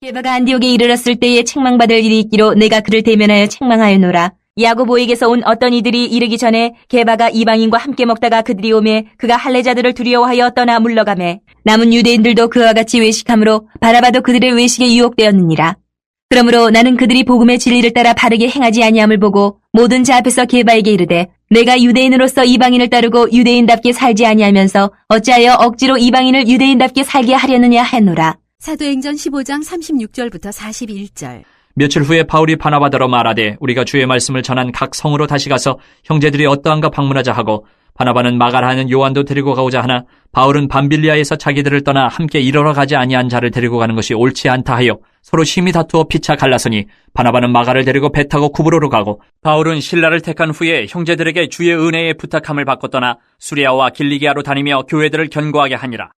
게바가 안디옥에 이르렀을 때에 책망받을 일이 있기로 내가 그를 대면하여 책망하였노라. 야고보에게서 온 어떤 이들이 이르기 전에 게바가 이방인과 함께 먹다가 그들이 오매 그가 할례자들을 두려워하여 떠나 물러가매 남은 유대인들도 그와 같이 외식함으로 바나바도 그들의 외식에 유혹되었느니라. 그러므로 나는 그들이 복음의 진리를 따라 바르게 행하지 아니함을 보고 모든 자 앞에서 게바에게 이르되 내가 유대인으로서 이방인을 따르고 유대인답게 살지 아니하면서 어찌하여 억지로 이방인을 유대인답게 살게 하려느냐 하노라. 사도행전 15장 36절부터 41절. 며칠 후에 바울이 바나바더러 말하되 우리가 주의 말씀을 전한 각 성으로 다시 가서 형제들이 어떠한가 방문하자 하고 바나바는 마가라 하는 요한도 데리고 가고자 하나 바울은 밤빌리아에서 자기들을 떠나 함께 이르러 가지 아니한 자를 데리고 가는 것이 옳지 않다 하여 서로 심히 다투어 피차 갈라서니 바나바는 마가를 데리고 배 타고 구브로로 가고 바울은 실라를 택한 후에 형제들에게 주의 은혜에 부탁함을 받고 떠나 수리아와 길리기아로 다니며 교회들을 견고하게 하니라.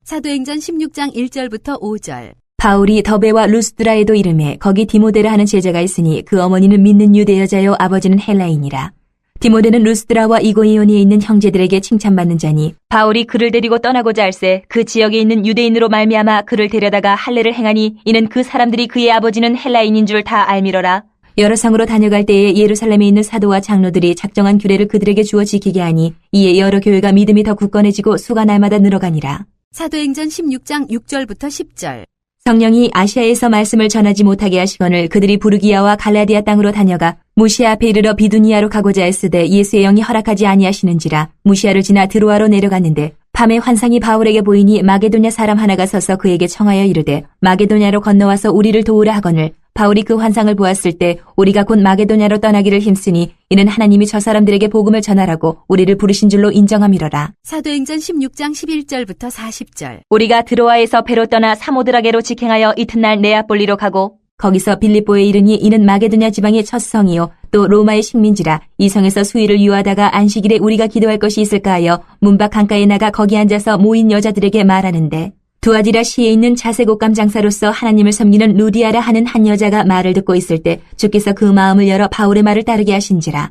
사도행전 16장 1절부터 5절. 바울이 더베와 루스드라에도 이르매 거기 디모데라 하는 제자가 있으니 그 어머니는 믿는 유대 여자요 아버지는 헬라인이라. 디모데는 루스드라와 이고니온에 있는 형제들에게 칭찬받는 자니 바울이 그를 데리고 떠나고자 할새 그 지역에 있는 유대인으로 말미암아 그를 데려다가 할례를 행하니 이는 그 사람들이 그의 아버지는 헬라인인 줄 다 알미러라. 여러 성으로 다녀갈 때에 예루살렘에 있는 사도와 장로들이 작정한 규례를 그들에게 주어 지키게 하니 이에 여러 교회가 믿음이 더 굳건해지고 수가 날마다 늘어가니라. 사도행전 16장 6절부터 10절. 성령이 아시아에서 말씀을 전하지 못하게 하시거늘 그들이 부르기아와 갈라디아 땅으로 다녀가 무시아 앞에 이르러 비두니아로 가고자 했으되 예수의 영이 허락하지 아니하시는지라. 무시아를 지나 드로아로 내려갔는데 밤에 환상이 바울에게 보이니 마게도냐 사람 하나가 서서 그에게 청하여 이르되 마게도냐로 건너와서 우리를 도우라 하거늘 바울이 그 환상을 보았을 때 우리가 곧 마게도냐로 떠나기를 힘쓰니 이는 하나님이 저 사람들에게 복음을 전하라고 우리를 부르신 줄로 인정함이로라. 사도행전 16장 11절부터 40절. 우리가 드로아에서 배로 떠나 사모드라게로 직행하여 이튿날 네아폴리로 가고 거기서 빌립보에 이르니 이는 마게도냐 지방의 첫 성이요 또 로마의 식민지라. 이 성에서 수일을 유하다가 안식일에 우리가 기도할 것이 있을까 하여 문밖 강가에 나가 거기 앉아서 모인 여자들에게 말하는데 두아디라 시에 있는 자색옷감 장사로서 하나님을 섬기는 루디아라 하는 한 여자가 말을 듣고 있을 때 주께서 그 마음을 열어 바울의 말을 따르게 하신지라.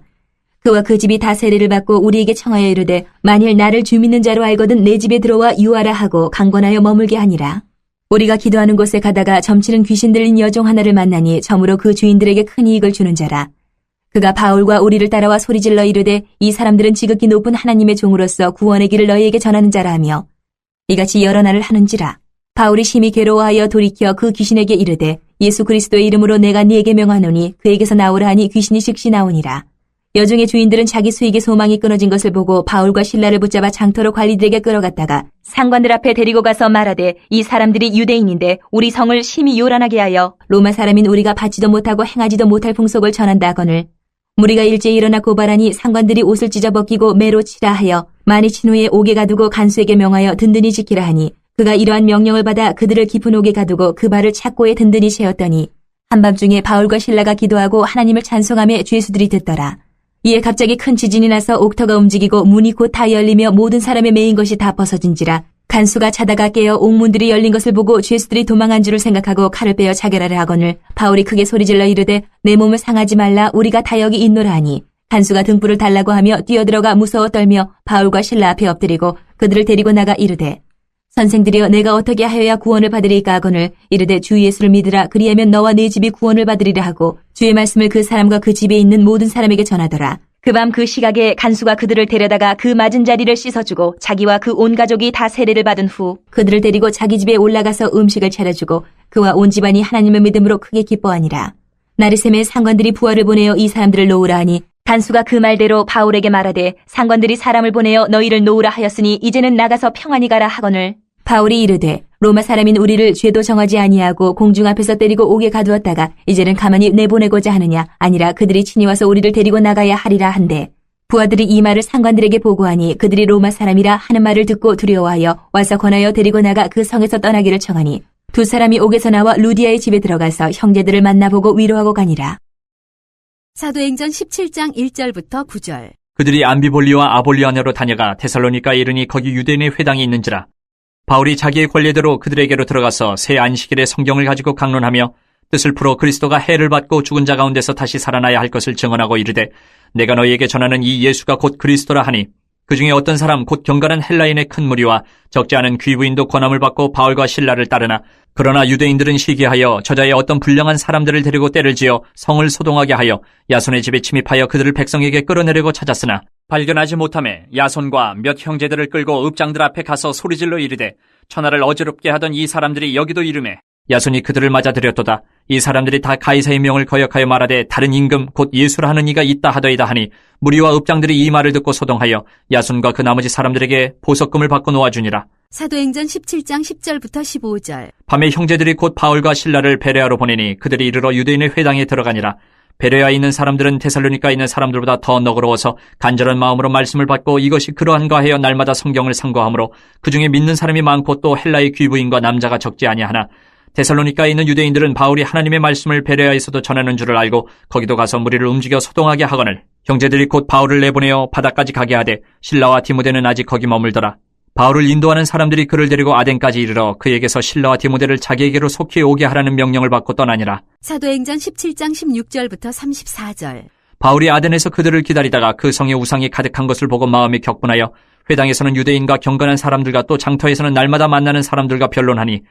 그와 그 집이 다 세례를 받고 우리에게 청하여 이르되 만일 나를 주 믿는 자로 알거든 내 집에 들어와 유하라 하고 강권하여 머물게 하니라. 우리가 기도하는 곳에 가다가 점치는 귀신 들린 여종 하나를 만나니 점으로 그 주인들에게 큰 이익을 주는 자라. 그가 바울과 우리를 따라와 소리질러 이르되 이 사람들은 지극히 높은 하나님의 종으로서 구원의 길을 너희에게 전하는 자라 하며 이같이 여러 날을 하는지라. 바울이 심히 괴로워하여 돌이켜 그 귀신에게 이르되 예수 그리스도의 이름으로 내가 네게 명하노니 그에게서 나오라 하니 귀신이 즉시 나오니라. 여종의 주인들은 자기 수익의 소망이 끊어진 것을 보고 바울과 실라를 붙잡아 장터로 관리들에게 끌어갔다가 상관들 앞에 데리고 가서 말하되 이 사람들이 유대인인데 우리 성을 심히 요란하게 하여 로마 사람인 우리가 받지도 못하고 행하지도 못할 풍속을 전한다 하거늘 무리가 일제히 일어나 고발하니 상관들이 옷을 찢어 벗기고 매로 치라 하여 많이 친 후에 옥에 가두고 간수에게 명하여 든든히 지키라 하니 그가 이러한 명령을 받아 그들을 깊은 옥에 가두고 그 발을 착고에 든든히 채웠더니 한밤중에 바울과 실라가 기도하고 하나님을 찬송하며 죄수들이 듣더라. 이에 갑자기 큰 지진이 나서 옥터가 움직이고 문이 곧 다 열리며 모든 사람의 매인 것이 다 벗어진지라. 간수가 자다가 깨어 옥문들이 열린 것을 보고 죄수들이 도망한 줄을 생각하고 칼을 빼어 자결하려 하거늘 바울이 크게 소리질러 이르되 내 몸을 상하지 말라 우리가 다 여기 있노라 하니 간수가 등불을 달라고 하며 뛰어들어가 무서워 떨며 바울과 실라 앞에 엎드리고 그들을 데리고 나가 이르되 선생들이여 내가 어떻게 하여야 구원을 받으리까 하거늘 이르되 주 예수를 믿으라 그리하면 너와 네 집이 구원을 받으리라 하고 주의 말씀을 그 사람과 그 집에 있는 모든 사람에게 전하더라. 그 밤 그 시각에 간수가 그들을 데려다가 그 맞은 자리를 씻어주고 자기와 그 온 가족이 다 세례를 받은 후 그들을 데리고 자기 집에 올라가서 음식을 차려주고 그와 온 집안이 하나님을 믿음으로 크게 기뻐하니라. 나리샘의 상관들이 부하를 보내어 이 사람들을 놓으라 하니 간수가 그 말대로 바울에게 말하되 상관들이 사람을 보내어 너희를 놓으라 하였으니 이제는 나가서 평안히 가라 하거늘 바울이 이르되 로마 사람인 우리를 죄도 정하지 아니하고 공중 앞에서 때리고 옥에 가두었다가 이제는 가만히 내보내고자 하느냐 아니라 그들이 친히 와서 우리를 데리고 나가야 하리라 한데 부하들이 이 말을 상관들에게 보고하니 그들이 로마 사람이라 하는 말을 듣고 두려워하여 와서 권하여 데리고 나가 그 성에서 떠나기를 청하니 두 사람이 옥에서 나와 루디아의 집에 들어가서 형제들을 만나보고 위로하고 가니라. 사도행전 17장 1절부터 9절. 그들이 암비볼리와 아볼리아네로 다녀가 데살로니가에 이르니 거기 유대인의 회당이 있는지라. 바울이 자기의 권례대로 그들에게로 들어가서 새 안식일에 성경을 가지고 강론하며 뜻을 풀어 그리스도가 해를 받고 죽은 자 가운데서 다시 살아나야 할 것을 증언하고 이르되 내가 너희에게 전하는 이 예수가 곧 그리스도라 하니 그 중에 어떤 사람 곧 경건한 헬라인의 큰 무리와 적지 않은 귀부인도 권함을 받고 바울과 실라를 따르나 그러나 유대인들은 시기하여 저자의 어떤 불량한 사람들을 데리고 때를 지어 성을 소동하게 하여 야손의 집에 침입하여 그들을 백성에게 끌어내려고 찾았으나 발견하지 못하매 야손과 몇 형제들을 끌고 읍장들 앞에 가서 소리질러 이르되 천하를 어지럽게 하던 이 사람들이 여기도 이르매 야손이 그들을 맞아들였도다. 이 사람들이 다 가이사의 명을 거역하여 말하되 다른 임금 곧 예수라 하는 이가 있다 하더이다 하니 무리와 읍장들이 이 말을 듣고 소동하여 야손과 그 나머지 사람들에게 보석금을 받고 놓아주니라. 사도행전 17장 10절부터 15절. 밤에 형제들이 곧 바울과 실라를 베레아로 보내니 그들이 이르러 유대인의 회당에 들어가니라. 베레아에 있는 사람들은 데살로니가에 있는 사람들보다 더 너그러워서 간절한 마음으로 말씀을 받고 이것이 그러한가 하여 날마다 성경을 상고하므로 그 중에 믿는 사람이 많고 또 헬라의 귀부인과 남자가 적지 아니하나 데살로니가에 있는 유대인들은 바울이 하나님의 말씀을 베레아에서도 전하는 줄을 알고 거기도 가서 무리를 움직여 소동하게 하거늘 형제들이 곧 바울을 내보내어 바다까지 가게 하되 실라와 디모데는 아직 거기 머물더라. 바울을 인도하는 사람들이 그를 데리고 아덴까지 이르러 그에게서 실라와 디모데를 자기에게로 속히 오게 하라는 명령을 받고 떠나니라. 사도행전 17장 16절부터 34절. 바울이 아덴에서 그들을 기다리다가 그 성에 우상이 가득한 것을 보고 마음이 격분하여 회당에서는 유대인과 경건한 사람들과 또 장터에서는 날마다 만나는 사람들과 변론하니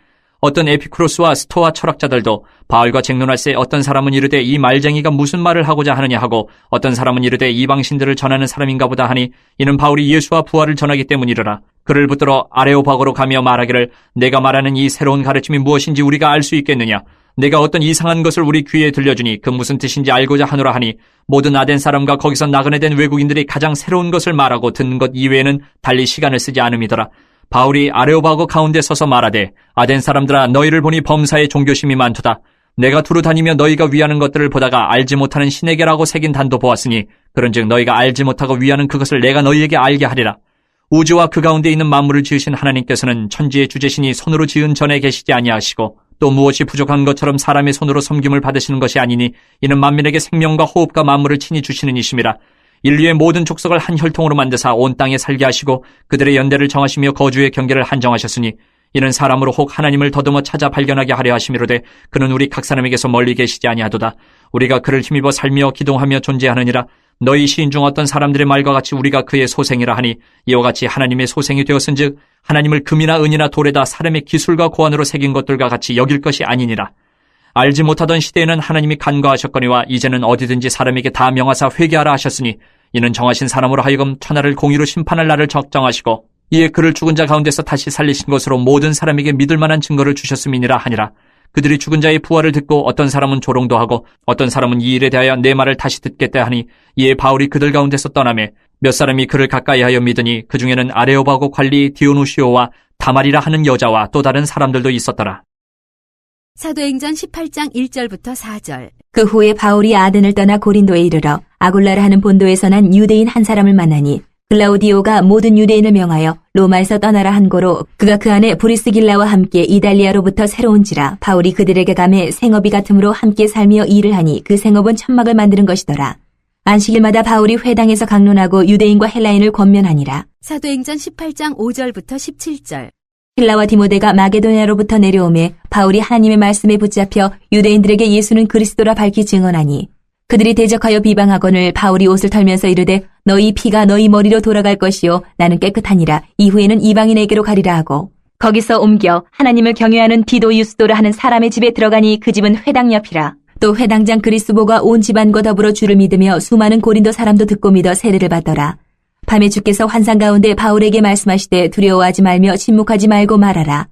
어떤 에피쿠로스와 스토아 철학자들도 바울과 쟁론할새 어떤 사람은 이르되 이 말쟁이가 무슨 말을 하고자 하느냐 하고 어떤 사람은 이르되 이방신들을 전하는 사람인가 보다 하니 이는 바울이 예수와 부활을 전하기 때문이르라. 그를 붙들어 아레오바고로 가며 말하기를 내가 말하는 이 새로운 가르침이 무엇인지 우리가 알 수 있겠느냐. 내가 어떤 이상한 것을 우리 귀에 들려주니 그 무슨 뜻인지 알고자 하노라 하니 모든 아덴 사람과 거기서 나그네 된 외국인들이 가장 새로운 것을 말하고 듣는 것 이외에는 달리 시간을 쓰지 않음이더라. 바울이 아레오바고 가운데 서서 말하되 아덴 사람들아 너희를 보니 범사에 종교심이 많도다. 내가 두루 다니며 너희가 위하는 것들을 보다가 알지 못하는 신에게라고 새긴 단도 보았으니 그런즉 너희가 알지 못하고 위하는 그것을 내가 너희에게 알게 하리라. 우주와 그 가운데 있는 만물을 지으신 하나님께서는 천지의 주제신이 손으로 지은 전에 계시지 아니하시고 또 무엇이 부족한 것처럼 사람의 손으로 섬김을 받으시는 것이 아니니 이는 만민에게 생명과 호흡과 만물을 친히 주시는 이심이라. 인류의 모든 족속을 한 혈통으로 만드사 온 땅에 살게 하시고 그들의 연대를 정하시며 거주의 경계를 한정하셨으니 이는 사람으로 혹 하나님을 더듬어 찾아 발견하게 하려 하심이로되 그는 우리 각 사람에게서 멀리 계시지 아니하도다. 우리가 그를 힘입어 살며 기동하며 존재하느니라. 너희 시인 중 어떤 사람들의 말과 같이 우리가 그의 소생이라 하니 이와 같이 하나님의 소생이 되었은즉 하나님을 금이나 은이나 돌에다 사람의 기술과 고안으로 새긴 것들과 같이 여길 것이 아니니라. 알지 못하던 시대에는 하나님이 간과하셨거니와 이제는 어디든지 사람에게 다 명하사 회개하라 하셨으니 이는 정하신 사람으로 하여금 천하를 공의로 심판할 날을 적정하시고 이에 그를 죽은 자 가운데서 다시 살리신 것으로 모든 사람에게 믿을 만한 증거를 주셨음이니라 하니라. 그들이 죽은 자의 부활을 듣고 어떤 사람은 조롱도 하고 어떤 사람은 이 일에 대하여 내 말을 다시 듣겠다 하니 이에 바울이 그들 가운데서 떠나매 몇 사람이 그를 가까이하여 믿으니 그 중에는 아레오바고 관리 디오누시오와 다말이라 하는 여자와 또 다른 사람들도 있었더라. 사도행전 18장 1절부터 4절. 그 후에 바울이 아덴을 떠나 고린도에 이르러 아굴라라 하는 본도에서 난 유대인 한 사람을 만나니 글라우디오가 모든 유대인을 명하여 로마에서 떠나라 한 고로 그가 그 안에 브리스길라와 함께 이달리아로부터 새로운지라 바울이 그들에게 가매 생업이 같음으로 함께 살며 일을 하니 그 생업은 천막을 만드는 것이더라. 안식일마다 바울이 회당에서 강론하고 유대인과 헬라인을 권면하니라. 사도행전 18장 5절부터 17절. 실라와 디모데가 마게도냐로부터 내려오매 바울이 하나님의 말씀에 붙잡혀 유대인들에게 예수는 그리스도라 밝히 증언하니 그들이 대적하여 비방하거늘 바울이 옷을 털면서 이르되 너희 피가 너희 머리로 돌아갈 것이요 나는 깨끗하니라. 이후에는 이방인에게로 가리라 하고 거기서 옮겨 하나님을 경외하는 디도 유스도라 하는 사람의 집에 들어가니 그 집은 회당 옆이라. 또 회당장 그리스보가 온 집안과 더불어 주를 믿으며 수많은 고린도 사람도 듣고 믿어 세례를 받더라. 밤에 주께서 환상 가운데 바울에게 말씀하시되 두려워하지 말며 침묵하지 말고 말하라.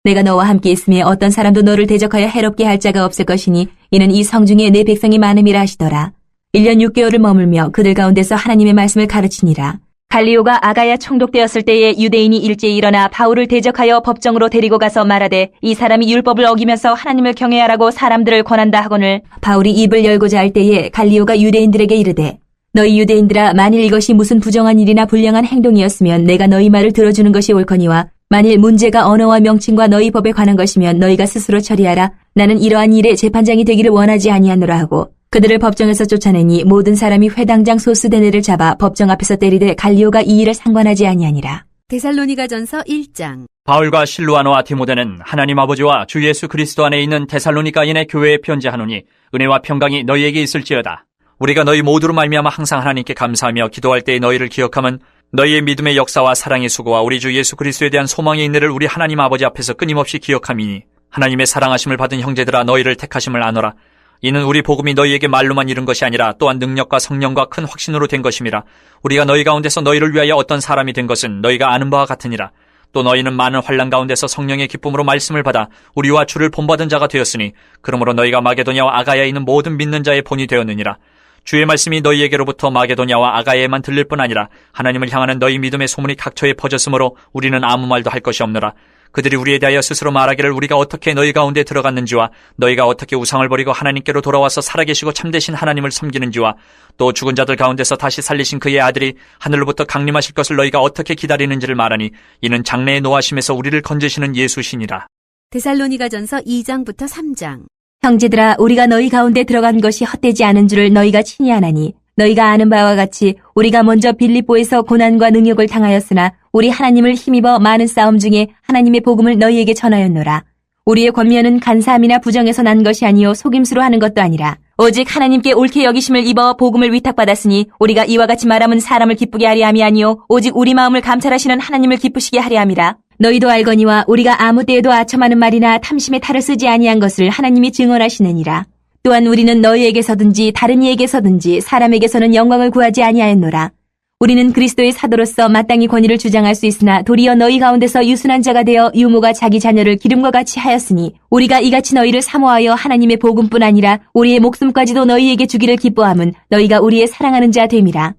내가 너와 함께 있으며 어떤 사람도 너를 대적하여 해롭게 할 자가 없을 것이니 이는 이 성중에 내 백성이 많음이라 하시더라. 1년 6개월을 머물며 그들 가운데서 하나님의 말씀을 가르치니라. 갈리오가 아가야 총독되었을 때에 유대인이 일제히 일어나 바울을 대적하여 법정으로 데리고 가서 말하되 이 사람이 율법을 어기면서 하나님을 경외하라고 사람들을 권한다 하거늘 바울이 입을 열고자 할 때에 갈리오가 유대인들에게 이르되 너희 유대인들아 만일 이것이 무슨 부정한 일이나 불량한 행동이었으면 내가 너희 말을 들어주는 것이 옳거니와 만일 문제가 언어와 명칭과 너희 법에 관한 것이면 너희가 스스로 처리하라. 나는 이러한 일에 재판장이 되기를 원하지 아니하노라 하고 그들을 법정에서 쫓아내니 모든 사람이 회당장 소스데네를 잡아 법정 앞에서 때리되 갈리오가 이 일을 상관하지 아니하니라. 데살로니가전서 1장. 바울과 실루아노와 디모데는 하나님 아버지와 주 예수 그리스도 안에 있는 데살로니가인의 교회에 편지하노니 은혜와 평강이 너희에게 있을지어다. 우리가 너희 모두로 말미암아 항상 하나님께 감사하며 기도할 때에 너희를 기억함은 너희의 믿음의 역사와 사랑의 수고와 우리 주 예수 그리스도에 대한 소망의 인내를 우리 하나님 아버지 앞에서 끊임없이 기억함이니 하나님의 사랑하심을 받은 형제들아 너희를 택하심을 아노라. 이는 우리 복음이 너희에게 말로만 이른 것이 아니라 또한 능력과 성령과 큰 확신으로 된 것임이라. 우리가 너희 가운데서 너희를 위하여 어떤 사람이 된 것은 너희가 아는 바와 같으니라. 또 너희는 많은 환난 가운데서 성령의 기쁨으로 말씀을 받아 우리와 주를 본받은 자가 되었으니 그러므로 너희가 마게도냐와 아가야에 있는 모든 믿는 자의 본이 되었느니라. 주의 말씀이 너희에게로부터 마게도냐와 아가야에만 들릴 뿐 아니라 하나님을 향하는 너희 믿음의 소문이 각처에 퍼졌으므로 우리는 아무 말도 할 것이 없노라. 그들이 우리에 대하여 스스로 말하기를 우리가 어떻게 너희 가운데 들어갔는지와 너희가 어떻게 우상을 버리고 하나님께로 돌아와서 살아계시고 참되신 하나님을 섬기는지와 또 죽은 자들 가운데서 다시 살리신 그의 아들이 하늘로부터 강림하실 것을 너희가 어떻게 기다리는지를 말하니 이는 장래의 노하심에서 우리를 건지시는 예수시니라. 데살로니가전서 2장부터 3장. 형제들아, 우리가 너희 가운데 들어간 것이 헛되지 않은 줄을 너희가 친히 아나니 너희가 아는 바와 같이 우리가 먼저 빌립보에서 고난과 능욕을 당하였으나 우리 하나님을 힘입어 많은 싸움 중에 하나님의 복음을 너희에게 전하였노라. 우리의 권면은 간사함이나 부정에서 난 것이 아니요 속임수로 하는 것도 아니라 오직 하나님께 옳게 여기심을 입어 복음을 위탁받았으니 우리가 이와 같이 말하면 사람을 기쁘게 하려 함이 아니요 오직 우리 마음을 감찰하시는 하나님을 기쁘시게 하려 함이라. 너희도 알거니와 우리가 아무 때에도 아첨하는 말이나 탐심의 탈을 쓰지 아니한 것을 하나님이 증언하시느니라. 또한 우리는 너희에게서든지 다른 이에게서든지 사람에게서는 영광을 구하지 아니하였노라. 우리는 그리스도의 사도로서 마땅히 권위를 주장할 수 있으나 도리어 너희 가운데서 유순한 자가 되어 유모가 자기 자녀를 기름과 같이 하였으니 우리가 이같이 너희를 사모하여 하나님의 복음뿐 아니라 우리의 목숨까지도 너희에게 주기를 기뻐함은 너희가 우리의 사랑하는 자 됨이라.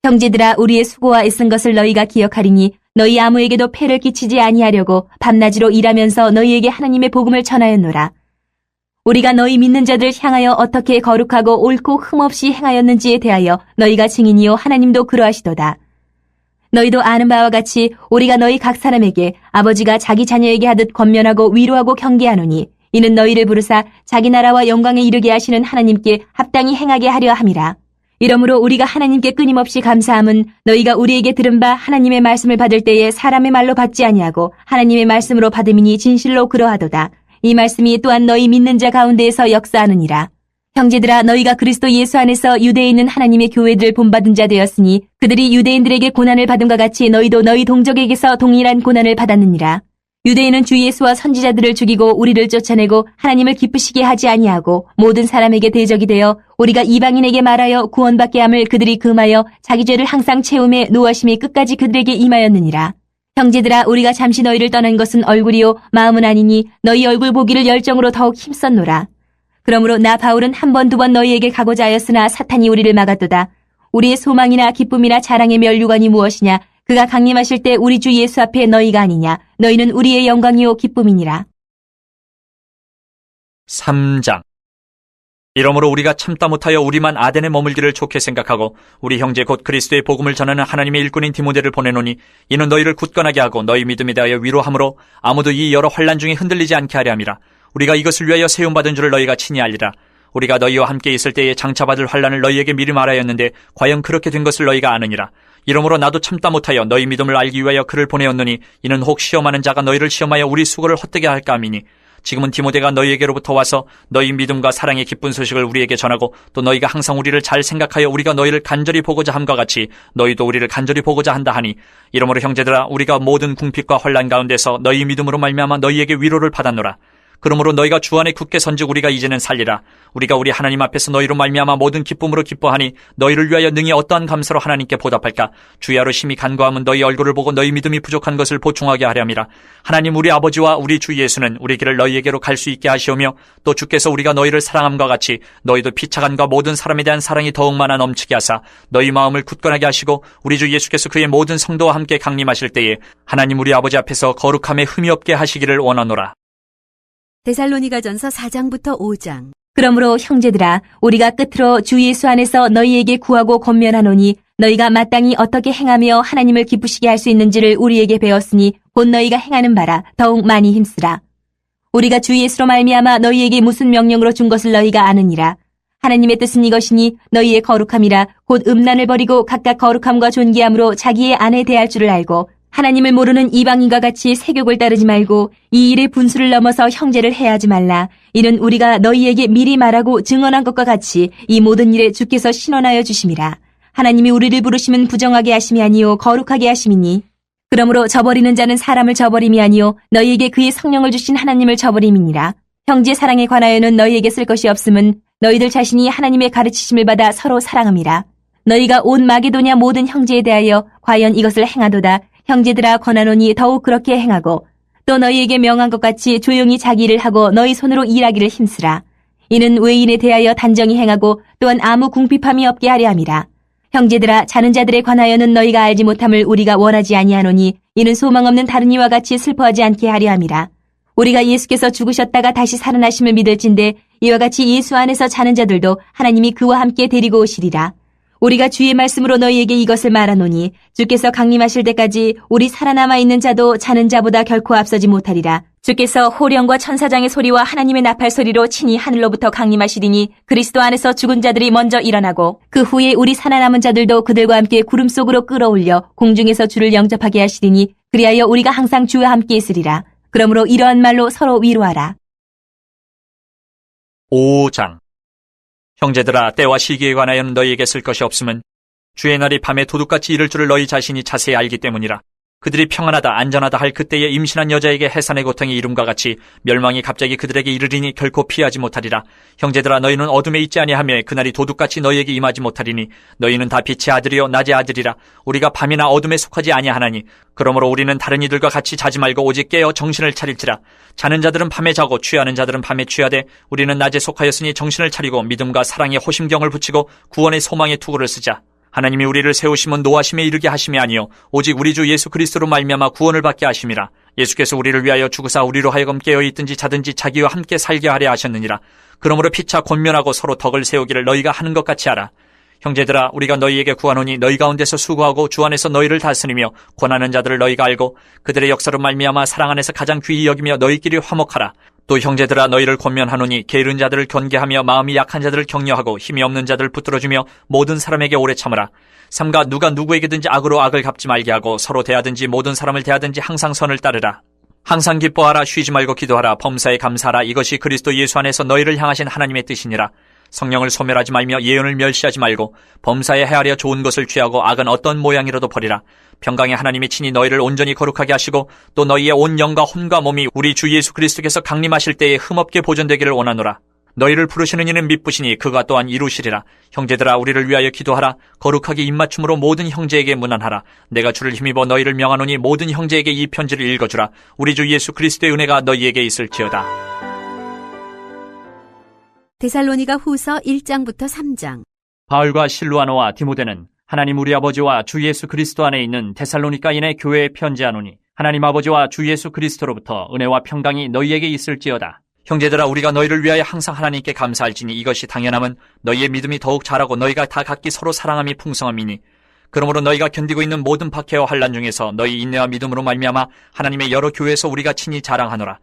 형제들아, 우리의 수고와 애쓴 것을 너희가 기억하리니 너희 아무에게도 폐를 끼치지 아니하려고 밤낮으로 일하면서 너희에게 하나님의 복음을 전하였노라. 우리가 너희 믿는 자들 향하여 어떻게 거룩하고 옳고 흠없이 행하였는지에 대하여 너희가 증인이요 하나님도 그러하시도다. 너희도 아는 바와 같이 우리가 너희 각 사람에게 아버지가 자기 자녀에게 하듯 권면하고 위로하고 경계하노니 이는 너희를 부르사 자기 나라와 영광에 이르게 하시는 하나님께 합당히 행하게 하려 함이라. 이러므로 우리가 하나님께 끊임없이 감사함은 너희가 우리에게 들은 바 하나님의 말씀을 받을 때에 사람의 말로 받지 아니하고 하나님의 말씀으로 받음이니 진실로 그러하도다. 이 말씀이 또한 너희 믿는 자 가운데에서 역사하느니라. 형제들아, 너희가 그리스도 예수 안에서 유대에 있는 하나님의 교회들 본받은 자 되었으니 그들이 유대인들에게 고난을 받음과 같이 너희도 너희 동족에게서 동일한 고난을 받았느니라. 유대인은 주 예수와 선지자들을 죽이고 우리를 쫓아내고 하나님을 기쁘시게 하지 아니하고 모든 사람에게 대적이 되어 우리가 이방인에게 말하여 구원받게 함을 그들이 금하여 자기 죄를 항상 채움에 노하심이 끝까지 그들에게 임하였느니라. 형제들아, 우리가 잠시 너희를 떠난 것은 얼굴이요 마음은 아니니 너희 얼굴 보기를 열정으로 더욱 힘썼노라. 그러므로 나 바울은 한 번 두 번 너희에게 가고자 하였으나 사탄이 우리를 막았도다. 우리의 소망이나 기쁨이나 자랑의 면류관이 무엇이냐? 그가 강림하실 때 우리 주 예수 앞에 너희가 아니냐? 너희는 우리의 영광이요 기쁨이니라. 3장. 이러므로 우리가 참다 못하여 우리만 아덴에 머물기를 좋게 생각하고 우리 형제 곧 그리스도의 복음을 전하는 하나님의 일꾼인 디모데를 보내노니 이는 너희를 굳건하게 하고 너희 믿음에 대하여 위로함으로 아무도 이 여러 환난 중에 흔들리지 않게 하려 함이라. 우리가 이것을 위하여 세움받은 줄을 너희가 친히 알리라. 우리가 너희와 함께 있을 때에 장차 받을 환난을 너희에게 미리 말하였는데 과연 그렇게 된 것을 너희가 아느니라. 이러므로 나도 참다 못하여 너희 믿음을 알기 위하여 그를 보내었노니 이는 혹 시험하는 자가 너희를 시험하여 우리 수고를 헛되게 할까 함이니 지금은 디모데가 너희에게로부터 와서 너희 믿음과 사랑의 기쁜 소식을 우리에게 전하고 또 너희가 항상 우리를 잘 생각하여 우리가 너희를 간절히 보고자 함과 같이 너희도 우리를 간절히 보고자 한다 하니 이러므로 형제들아, 우리가 모든 궁핍과 환난 가운데서 너희 믿음으로 말미암아 너희에게 위로를 받았노라. 그러므로 너희가 주 안에 굳게 선즉 우리가 이제는 살리라. 우리가 우리 하나님 앞에서 너희로 말미암아 모든 기쁨으로 기뻐하니 너희를 위하여 능히 어떠한 감사로 하나님께 보답할까? 주야로 심히 간구함은 너희 얼굴을 보고 너희 믿음이 부족한 것을 보충하게 하려 함이라. 하나님 우리 아버지와 우리 주 예수는 우리 길을 너희에게로 갈 수 있게 하시오며 또 주께서 우리가 너희를 사랑함과 같이 너희도 피차간과 모든 사람에 대한 사랑이 더욱 많아 넘치게 하사 너희 마음을 굳건하게 하시고 우리 주 예수께서 그의 모든 성도와 함께 강림하실 때에 하나님 우리 아버지 앞에서 거룩함에 흠이 없게 하시기를 원하노라. 데살로니가전서 4장부터 5장. 그러므로 형제들아, 우리가 끝으로 주 예수 안에서 너희에게 구하고 권면하노니 너희가 마땅히 어떻게 행하며 하나님을 기쁘시게 할 수 있는지를 우리에게 배웠으니 곧 너희가 행하는 바라 더욱 많이 힘쓰라. 우리가 주 예수로 말미암아 너희에게 무슨 명령으로 준 것을 너희가 아느니라. 하나님의 뜻은 이것이니 너희의 거룩함이라 곧 음란을 버리고 각각 거룩함과 존귀함으로 자기의 아내 대할 줄을 알고 하나님을 모르는 이방인과 같이 세욕을 따르지 말고 이 일의 분수를 넘어서 형제를 해하지 말라. 이는 우리가 너희에게 미리 말하고 증언한 것과 같이 이 모든 일에 주께서 신원하여 주심이라. 하나님이 우리를 부르심은 부정하게 하심이 아니요 거룩하게 하심이니 그러므로 저버리는 자는 사람을 저버림이 아니요 너희에게 그의 성령을 주신 하나님을 저버림이니라. 형제 사랑에 관하여는 너희에게 쓸 것이 없음은 너희들 자신이 하나님의 가르치심을 받아 서로 사랑함이라. 너희가 온 마게도냐 모든 형제에 대하여 과연 이것을 행하도다. 형제들아 권하노니 더욱 그렇게 행하고 또 너희에게 명한 것 같이 조용히 자기 일을 하고 너희 손으로 일하기를 힘쓰라. 이는 외인에 대하여 단정히 행하고 또한 아무 궁핍함이 없게 하려 함이라. 형제들아 자는 자들에 관하여는 너희가 알지 못함을 우리가 원하지 아니하노니 이는 소망 없는 다른 이와 같이 슬퍼하지 않게 하려 함이라. 우리가 예수께서 죽으셨다가 다시 살아나심을 믿을진대 이와 같이 예수 안에서 자는 자들도 하나님이 그와 함께 데리고 오시리라. 우리가 주의 말씀으로 너희에게 이것을 말하노니 주께서 강림하실 때까지 우리 살아남아 있는 자도 자는 자보다 결코 앞서지 못하리라. 주께서 호령과 천사장의 소리와 하나님의 나팔 소리로 친히 하늘로부터 강림하시리니 그리스도 안에서 죽은 자들이 먼저 일어나고 그 후에 우리 살아남은 자들도 그들과 함께 구름 속으로 끌어올려 공중에서 주를 영접하게 하시리니 그리하여 우리가 항상 주와 함께 있으리라. 그러므로 이러한 말로 서로 위로하라. 5장. 형제들아 때와 시기에 관하여는 너희에게 쓸 것이 없음은 주의 날이 밤에 도둑같이 이를 줄을 너희 자신이 자세히 알기 때문이라. 그들이 평안하다 안전하다 할 그때에 임신한 여자에게 해산의 고통이 이름과 같이 멸망이 갑자기 그들에게 이르리니 결코 피하지 못하리라. 형제들아 너희는 어둠에 있지 아니하며 그날이 도둑같이 너희에게 임하지 못하리니 너희는 다 빛의 아들이요 낮의 아들이라. 우리가 밤이나 어둠에 속하지 아니하나니 그러므로 우리는 다른 이들과 같이 자지 말고 오직 깨어 정신을 차릴지라. 자는 자들은 밤에 자고 취하는 자들은 밤에 취하되 우리는 낮에 속하였으니 정신을 차리고 믿음과 사랑에 호심경을 붙이고 구원의 소망의 투구를 쓰자. 하나님이 우리를 세우심은 노하심에 이르게 하심이 아니요 오직 우리 주 예수 그리스도로 말미암아 구원을 받게 하심이라. 예수께서 우리를 위하여 죽으사 우리로 하여금 깨어 있든지 자든지 자기와 함께 살게 하려 하셨느니라. 그러므로 피차 권면하고 서로 덕을 세우기를 너희가 하는 것 같이 하라. 형제들아 우리가 너희에게 구하노니 너희 가운데서 수고하고 주 안에서 너희를 다스리며 권하는 자들을 너희가 알고 그들의 역사로 말미암아 사랑 안에서 가장 귀히 여기며 너희끼리 화목하라. 또 형제들아 너희를 권면하노니 게으른 자들을 견개하며 마음이 약한 자들을 격려하고 힘이 없는 자들을 붙들어주며 모든 사람에게 오래 참으라. 삼가 누가 누구에게든지 악으로 악을 갚지 말게 하고 서로 대하든지 모든 사람을 대하든지 항상 선을 따르라. 항상 기뻐하라. 쉬지 말고 기도하라. 범사에 감사하라. 이것이 그리스도 예수 안에서 너희를 향하신 하나님의 뜻이니라. 성령을 소멸하지 말며 예언을 멸시하지 말고 범사에 헤아려 좋은 것을 취하고 악은 어떤 모양이라도 버리라. 평강의 하나님이 친히 너희를 온전히 거룩하게 하시고 또 너희의 온 영과 혼과 몸이 우리 주 예수 그리스도께서 강림하실 때에 흠없게 보존되기를 원하노라. 너희를 부르시는 이는 미쁘시니 그가 또한 이루시리라. 형제들아 우리를 위하여 기도하라. 거룩하게 입맞춤으로 모든 형제에게 문안하라. 내가 주를 힘입어 너희를 명하노니 모든 형제에게 이 편지를 읽어주라. 우리 주 예수 그리스도의 은혜가 너희에게 있을지어다. 데살로니가 후서 1장부터 3장. 바울과 실루아노와 디모데는 하나님 우리 아버지와 주 예수 그리스도 안에 있는 데살로니가인의 교회에 편지하노니 하나님 아버지와 주 예수 그리스도로부터 은혜와 평강이 너희에게 있을지어다. 형제들아 우리가 너희를 위하여 항상 하나님께 감사할지니 이것이 당연함은 너희의 믿음이 더욱 자라고 너희가 다 각기 서로 사랑함이 풍성함이니 그러므로 너희가 견디고 있는 모든 박해와 환난 중에서 너희 인내와 믿음으로 말미암아 하나님의 여러 교회에서 우리가 친히 자랑하노라.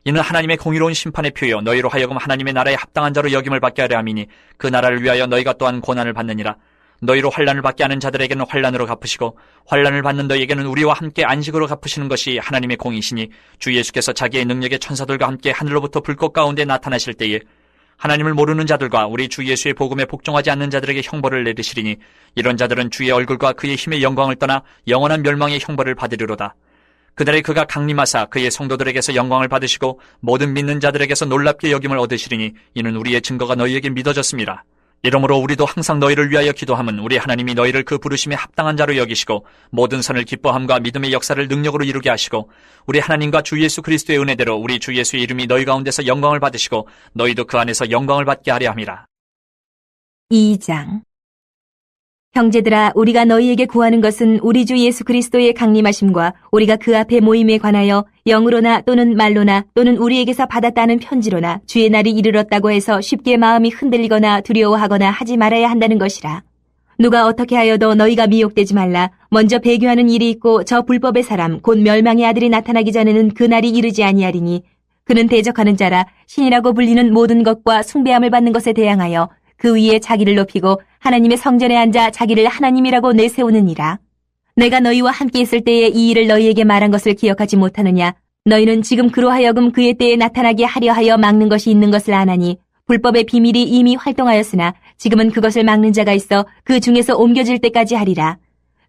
이는 하나님의 공의로운 심판의 표요 너희로 하여금 하나님의 나라에 합당한 자로 여김을 받게 하려 함이니 그 나라를 위하여 너희가 또한 고난을 받느니라. 너희로 환난을 받게 하는 자들에게는 환난으로 갚으시고 환난을 받는 너희에게는 우리와 함께 안식으로 갚으시는 것이 하나님의 공이시니 주 예수께서 자기의 능력의 천사들과 함께 하늘로부터 불꽃 가운데 나타나실 때에 하나님을 모르는 자들과 우리 주 예수의 복음에 복종하지 않는 자들에게 형벌을 내리시리니 이런 자들은 주의 얼굴과 그의 힘의 영광을 떠나 영원한 멸망의 형벌을 받으리로다. 그날에 그가 강림하사 그의 성도들에게서 영광을 받으시고 모든 믿는 자들에게서 놀랍게 여김을 얻으시리니 이는 우리의 증거가 너희에게 믿어졌습니다. 이러므로 우리도 항상 너희를 위하여 기도함은 우리 하나님이 너희를 그 부르심에 합당한 자로 여기시고 모든 선을 기뻐함과 믿음의 역사를 능력으로 이루게 하시고 우리 하나님과 주 예수 그리스도의 은혜대로 우리 주 예수의 이름이 너희 가운데서 영광을 받으시고 너희도 그 안에서 영광을 받게 하려 함이라. 2장. 형제들아 우리가 너희에게 구하는 것은 우리 주 예수 그리스도의 강림하심과 우리가 그 앞에 모임에 관하여 영으로나 또는 말로나 또는 우리에게서 받았다는 편지로나 주의 날이 이르렀다고 해서 쉽게 마음이 흔들리거나 두려워하거나 하지 말아야 한다는 것이라. 누가 어떻게 하여도 너희가 미혹되지 말라. 먼저 배교하는 일이 있고 저 불법의 사람 곧 멸망의 아들이 나타나기 전에는 그 날이 이르지 아니하리니 그는 대적하는 자라 신이라고 불리는 모든 것과 숭배함을 받는 것에 대항하여 그 위에 자기를 높이고 하나님의 성전에 앉아 자기를 하나님이라고 내세우느니라. 내가 너희와 함께 있을 때에 이 일을 너희에게 말한 것을 기억하지 못하느냐. 너희는 지금 그로 하여금 그의 때에 나타나게 하려 하여 막는 것이 있는 것을 아나니 불법의 비밀이 이미 활동하였으나 지금은 그것을 막는 자가 있어 그 중에서 옮겨질 때까지 하리라.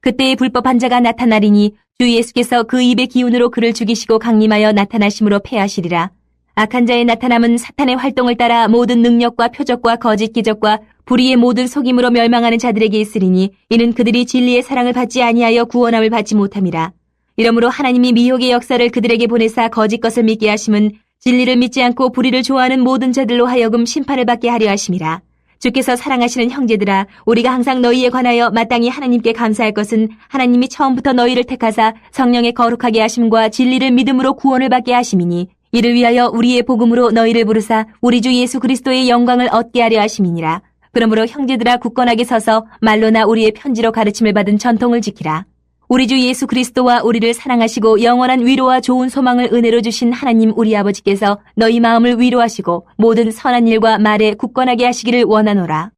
그때의 불법한 자가 나타나리니 주 예수께서 그 입의 기운으로 그를 죽이시고 강림하여 나타나심으로 패하시리라. 악한 자의 나타남은 사탄의 활동을 따라 모든 능력과 표적과 거짓 기적과 불의의 모든 속임으로 멸망하는 자들에게 있으리니 이는 그들이 진리의 사랑을 받지 아니하여 구원함을 받지 못함이라. 이러므로 하나님이 미혹의 역사를 그들에게 보내사 거짓 것을 믿게 하심은 진리를 믿지 않고 불의를 좋아하는 모든 자들로 하여금 심판을 받게 하려 하심이라. 주께서 사랑하시는 형제들아, 우리가 항상 너희에 관하여 마땅히 하나님께 감사할 것은 하나님이 처음부터 너희를 택하사 성령의 거룩하게 하심과 진리를 믿음으로 구원을 받게 하심이니 이를 위하여 우리의 복음으로 너희를 부르사 우리 주 예수 그리스도의 영광을 얻게 하려 하심이니라. 그러므로 형제들아 굳건하게 서서 말로나 우리의 편지로 가르침을 받은 전통을 지키라. 우리 주 예수 그리스도와 우리를 사랑하시고 영원한 위로와 좋은 소망을 은혜로 주신 하나님 우리 아버지께서 너희 마음을 위로하시고 모든 선한 일과 말에 굳건하게 하시기를 원하노라.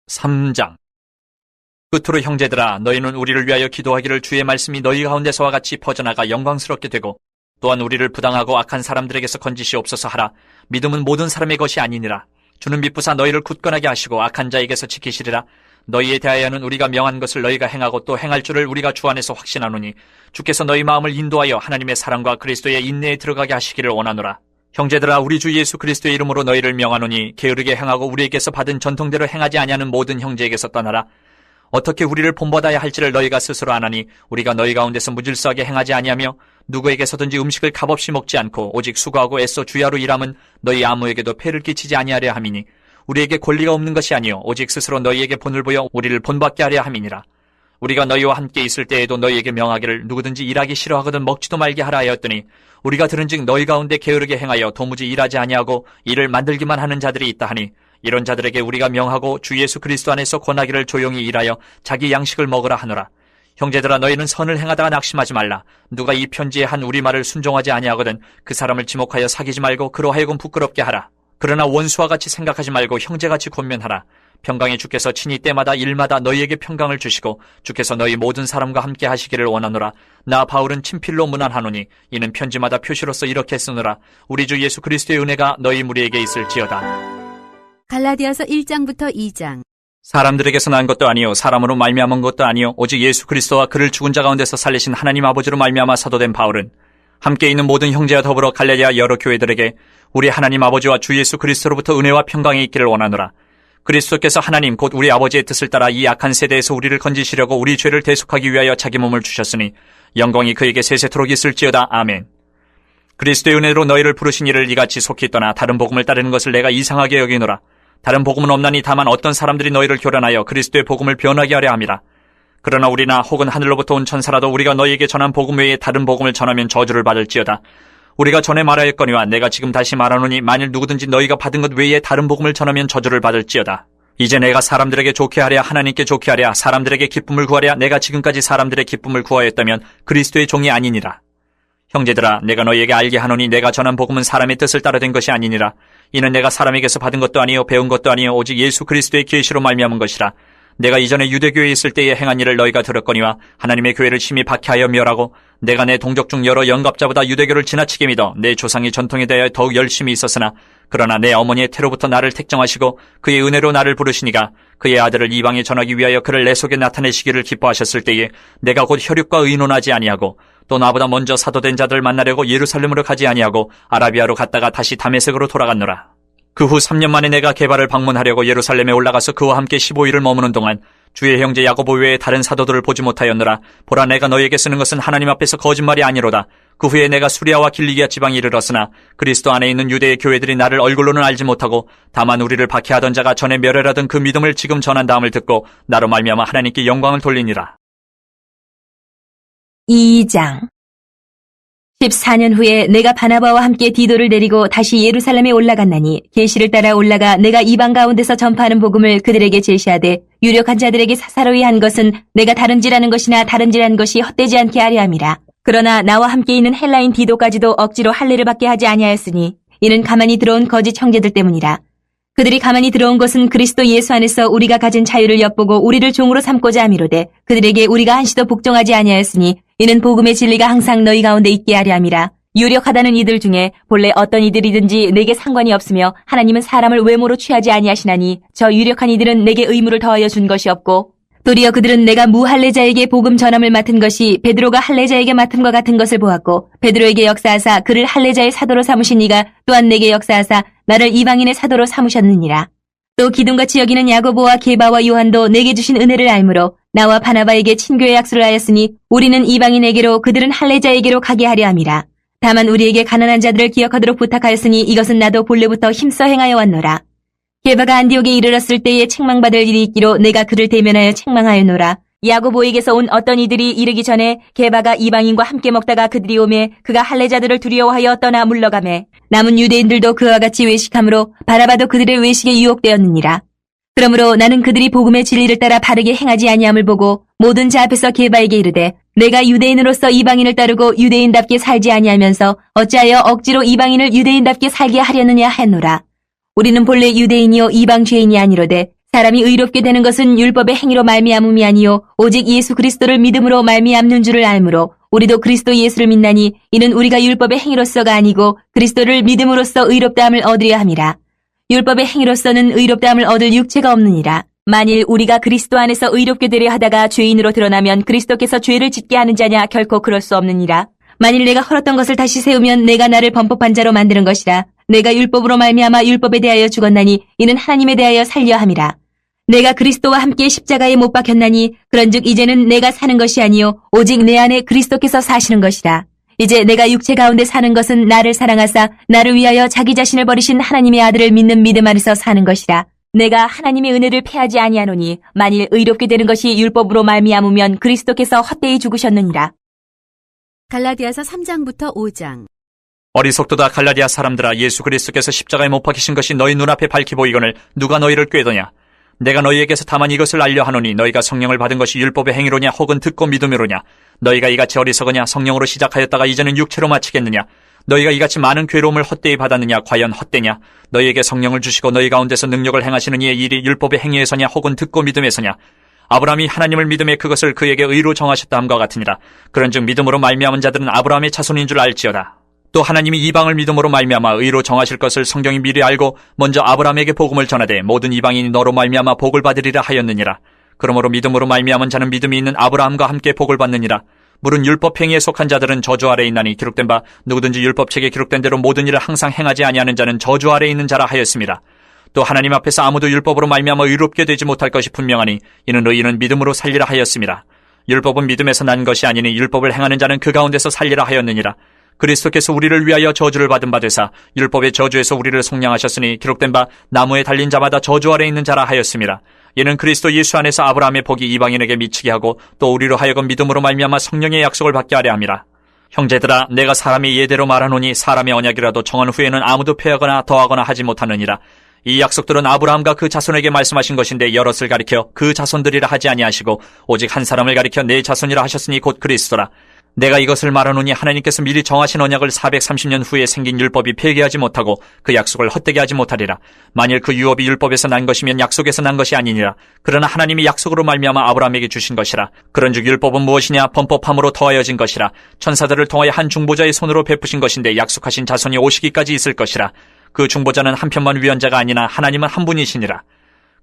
3장. 끝으로 형제들아, 너희는 우리를 위하여 기도하기를 주의 말씀이 너희 가운데서와 같이 퍼져나가 영광스럽게 되고 또한 우리를 부당하고 악한 사람들에게서 건지시옵소서 하라. 믿음은 모든 사람의 것이 아니니라. 주는 미쁘사 너희를 굳건하게 하시고 악한 자에게서 지키시리라. 너희에 대하여는 우리가 명한 것을 너희가 행하고 또 행할 줄을 우리가 주 안에서 확신하노니 주께서 너희 마음을 인도하여 하나님의 사랑과 그리스도의 인내에 들어가게 하시기를 원하노라. 형제들아, 우리 주 예수 그리스도의 이름으로 너희를 명하노니 게으르게 행하고 우리에게서 받은 전통대로 행하지 아니하는 모든 형제에게서 떠나라. 어떻게 우리를 본받아야 할지를 너희가 스스로 아나니 우리가 너희 가운데서 무질서하게 행하지 아니하며 누구에게서든지 음식을 값없이 먹지 않고 오직 수고하고 애써 주야로 일함은 너희 아무에게도 폐를 끼치지 아니하려 함이니 우리에게 권리가 없는 것이 아니요 오직 스스로 너희에게 본을 보여 우리를 본받게 하려 함이니라. 우리가 너희와 함께 있을 때에도 너희에게 명하기를 누구든지 일하기 싫어하거든 먹지도 말게 하라 하였더니 우리가 들은즉 너희 가운데 게으르게 행하여 도무지 일하지 아니하고 일을 만들기만 하는 자들이 있다 하니 이런 자들에게 우리가 명하고 주 예수 그리스도 안에서 권하기를 조용히 일하여 자기 양식을 먹으라 하노라. 형제들아, 너희는 선을 행하다가 낙심하지 말라. 누가 이 편지에 한 우리 말을 순종하지 아니하거든 그 사람을 지목하여 사귀지 말고 그로 하여금 부끄럽게 하라. 그러나 원수와 같이 생각하지 말고 형제같이 권면하라. 평강의 주께서 친히 때마다 일마다 너희에게 평강을 주시고 주께서 너희 모든 사람과 함께 하시기를 원하노라. 나 바울은 친필로 문안하노니 이는 편지마다 표시로서 이렇게 쓰노라. 우리 주 예수 그리스도의 은혜가 너희 무리에게 있을지어다. 갈라디아서 1장부터 2장. 사람들에게서 난 것도 아니요 사람으로 말미암은 것도 아니요 오직 예수 그리스도와 그를 죽은 자 가운데서 살리신 하나님 아버지로 말미암아 사도된 바울은 함께 있는 모든 형제와 더불어 갈라디아 여러 교회들에게 우리 하나님 아버지와 주 예수 그리스도로부터 은혜와 평강이 있기를 원하노라. 그리스도께서 하나님 곧 우리 아버지의 뜻을 따라 이 악한 세대에서 우리를 건지시려고 우리 죄를 대속하기 위하여 자기 몸을 주셨으니 영광이 그에게 세세토록 있을지어다. 아멘. 그리스도의 은혜로 너희를 부르신 이를 이같이 속히 떠나 다른 복음을 따르는 것을 내가 이상하게 여기노라. 다른 복음은 없나니 다만 어떤 사람들이 너희를 교란하여 그리스도의 복음을 변하게 하려 함이라. 그러나 우리나 혹은 하늘로부터 온 천사라도 우리가 너희에게 전한 복음 외에 다른 복음을 전하면 저주를 받을지어다. 우리가 전에 말하였거니와 내가 지금 다시 말하노니 만일 누구든지 너희가 받은 것 외에 다른 복음을 전하면 저주를 받을지어다. 이제 내가 사람들에게 좋게 하랴 하나님께 좋게 하랴 사람들에게 기쁨을 구하랴 내가 지금까지 사람들의 기쁨을 구하였다면 그리스도의 종이 아니니라. 형제들아, 내가 너희에게 알게 하노니 내가 전한 복음은 사람의 뜻을 따라 된 것이 아니니라. 이는 내가 사람에게서 받은 것도 아니요 배운 것도 아니요 오직 예수 그리스도의 계시로 말미암은 것이라. 내가 이전에 유대교회에 있을 때에 행한 일을 너희가 들었거니와 하나님의 교회를 심히 박해하여 멸하고 내가 내 동족 중 여러 영갑자보다 유대교를 지나치게 믿어 내 조상의 전통에 대하여 더욱 열심히 있었으나 그러나 내 어머니의 태로부터 나를 택정하시고 그의 은혜로 나를 부르시니가 그의 아들을 이방에 전하기 위하여 그를 내 속에 나타내시기를 기뻐하셨을 때에 내가 곧 혈육과 의논하지 아니하고 또 나보다 먼저 사도된 자들을 만나려고 예루살렘으로 가지 아니하고 아라비아로 갔다가 다시 다메섹으로 돌아갔노라. 그 후 3년 만에 내가 게바를 방문하려고 예루살렘에 올라가서 그와 함께 15일을 머무는 동안 주의 형제 야고보 외에 다른 사도들을 보지 못하였노라. 보라, 내가 너희에게 쓰는 것은 하나님 앞에서 거짓말이 아니로다. 그 후에 내가 수리아와 길리기아 지방에 이르렀으나 그리스도 안에 있는 유대의 교회들이 나를 얼굴로는 알지 못하고 다만 우리를 박해하던 자가 전에 멸혈하던 그 믿음을 지금 전한 다음을 듣고 나로 말미암아 하나님께 영광을 돌리니라. 2장. 14년 후에 내가 바나바와 함께 디도를 데리고 다시 예루살렘에 올라갔나니 계시를 따라 올라가 내가 이방 가운데서 전파하는 복음을 그들에게 제시하되 유력한 자들에게 사사로이 한 것은 내가 다름질하는 것이나 다름질한 것이 헛되지 않게 하려 함이라. 그러나 나와 함께 있는 헬라인 디도까지도 억지로 할례를 받게 하지 아니하였으니 이는 가만히 들어온 거짓 형제들 때문이라. 그들이 가만히 들어온 것은 그리스도 예수 안에서 우리가 가진 자유를 엿보고 우리를 종으로 삼고자 함이로되 그들에게 우리가 한시도 복종하지 아니하였으니 이는 복음의 진리가 항상 너희 가운데 있게 하려 함이라. 유력하다는 이들 중에 본래 어떤 이들이든지 내게 상관이 없으며 하나님은 사람을 외모로 취하지 아니하시나니 저 유력한 이들은 내게 의무를 더하여 준 것이 없고 도리어 그들은 내가 무할례자에게 복음 전함을 맡은 것이 베드로가 할례자에게 맡음과 같은 것을 보았고 베드로에게 역사하사 그를 할례자의 사도로 삼으신 이가 또한 내게 역사하사 나를 이방인의 사도로 삼으셨느니라. 또 기둥같이 여기는 야고보와 게바와 요한도 내게 주신 은혜를 알므로 나와 바나바에게 친교의 약속을 하였으니 우리는 이방인에게로 그들은 할례자에게로 가게 하려 함이라. 다만 우리에게 가난한 자들을 기억하도록 부탁하였으니 이것은 나도 본래부터 힘써 행하여 왔노라. 게바가 안디옥에 이르렀을 때에 책망받을 일이 있기로 내가 그를 대면하여 책망하였노라. 야고보에게서 온 어떤 이들이 이르기 전에 게바가 이방인과 함께 먹다가 그들이 오매 그가 할례자들을 두려워하여 떠나 물러가매 남은 유대인들도 그와 같이 외식함으로 바나바도 그들의 외식에 유혹되었느니라. 그러므로 나는 그들이 복음의 진리를 따라 바르게 행하지 아니함을 보고 모든 자 앞에서 게바에게 이르되 내가 유대인으로서 이방인을 따르고 유대인답게 살지 아니하면서 어찌하여 억지로 이방인을 유대인답게 살게 하려느냐 하였노라. 우리는 본래 유대인이요 이방 죄인이 아니로되 사람이 의롭게 되는 것은 율법의 행위로 말미암음이 아니요 오직 예수 그리스도를 믿음으로 말미암는 줄을 알므로 우리도 그리스도 예수를 믿나니 이는 우리가 율법의 행위로서가 아니고 그리스도를 믿음으로써 의롭다함을 얻으려 함이라. 율법의 행위로서는 의롭다함을 얻을 육체가 없느니라. 만일 우리가 그리스도 안에서 의롭게 되려 하다가 죄인으로 드러나면 그리스도께서 죄를 짓게 하는 자냐 결코 그럴 수 없느니라. 만일 내가 헐었던 것을 다시 세우면 내가 나를 범법한 자로 만드는 것이라. 내가 율법으로 말미암아 율법에 대하여 죽었나니 이는 하나님에 대하여 살려 함이라. 내가 그리스도와 함께 십자가에 못 박혔나니 그런즉 이제는 내가 사는 것이 아니요 오직 내 안에 그리스도께서 사시는 것이라. 이제 내가 육체 가운데 사는 것은 나를 사랑하사 나를 위하여 자기 자신을 버리신 하나님의 아들을 믿는 믿음 안에서 사는 것이라. 내가 하나님의 은혜를 패하지 아니하노니 만일 의롭게 되는 것이 율법으로 말미암으면 그리스도께서 헛되이 죽으셨느니라. 갈라디아서 3장부터 5장. 어리석도다 갈라디아 사람들아, 예수 그리스도께서 십자가에 못 박히신 것이 너희 눈앞에 밝히 보이거늘 누가 너희를 꾀더냐. 내가 너희에게서 다만 이것을 알려 하노니 너희가 성령을 받은 것이 율법의 행위로냐 혹은 듣고 믿음으로냐. 너희가 이같이 어리석으냐. 성령으로 시작하였다가 이제는 육체로 마치겠느냐. 너희가 이같이 많은 괴로움을 헛되이 받았느냐. 과연 헛되냐. 너희에게 성령을 주시고 너희 가운데서 능력을 행하시는 이의 일이 율법의 행위에서냐 혹은 듣고 믿음에서냐. 아브라함이 하나님을 믿음에 그것을 그에게 의로 정하셨다 함과 같으니라. 그런즉 믿음으로 말미암은 자들은 아브라함의 자손인 줄 알지어다. 또 하나님이 이방을 믿음으로 말미암아 의로 정하실 것을 성경이 미리 알고 먼저 아브라함에게 복음을 전하되 모든 이방인이 너로 말미암아 복을 받으리라 하였느니라. 그러므로 믿음으로 말미암은 자는 믿음이 있는 아브라함과 함께 복을 받느니라. 물은 율법 행위에 속한 자들은 저주 아래에 있나니 기록된 바 누구든지 율법책에 기록된 대로 모든 일을 항상 행하지 아니하는 자는 저주 아래에 있는 자라 하였습니다. 또 하나님 앞에서 아무도 율법으로 말미암아 의롭게 되지 못할 것이 분명하니 이는 의인은 믿음으로 살리라 하였습니다. 율법은 믿음에서 난 것이 아니니 율법을 행하는 자는 그 가운데서 살리라 하였느니라. 그리스도께서 우리를 위하여 저주를 받은 바 되사 율법의 저주에서 우리를 속량하셨으니 기록된 바 나무에 달린 자마다 저주 아래 있는 자라 하였습니다. 이는 그리스도 예수 안에서 아브라함의 복이 이방인에게 미치게 하고 또 우리로 하여금 믿음으로 말미암아 성령의 약속을 받게 하려 함이라. 형제들아, 내가 사람이 예대로 말하노니 사람의 언약이라도 정한 후에는 아무도 폐하거나 더하거나 하지 못하느니라. 이 약속들은 아브라함과 그 자손에게 말씀하신 것인데 여럿을 가리켜 그 자손들이라 하지 아니하시고 오직 한 사람을 가리켜 내 자손이라 하셨으니 곧 그리스도라. 내가 이것을 말하노니 하나님께서 미리 정하신 언약을 430년 후에 생긴 율법이 폐기하지 못하고 그 약속을 헛되게 하지 못하리라. 만일 그 유업이 율법에서 난 것이면 약속에서 난 것이 아니니라. 그러나 하나님이 약속으로 말미암아 아브라함에게 주신 것이라. 그런즉 율법은 무엇이냐. 범법함으로 더하여진 것이라. 천사들을 통하여 한 중보자의 손으로 베푸신 것인데 약속하신 자손이 오시기까지 있을 것이라. 그 중보자는 한 편만 위헌자가 아니나 하나님은 한 분이시니라.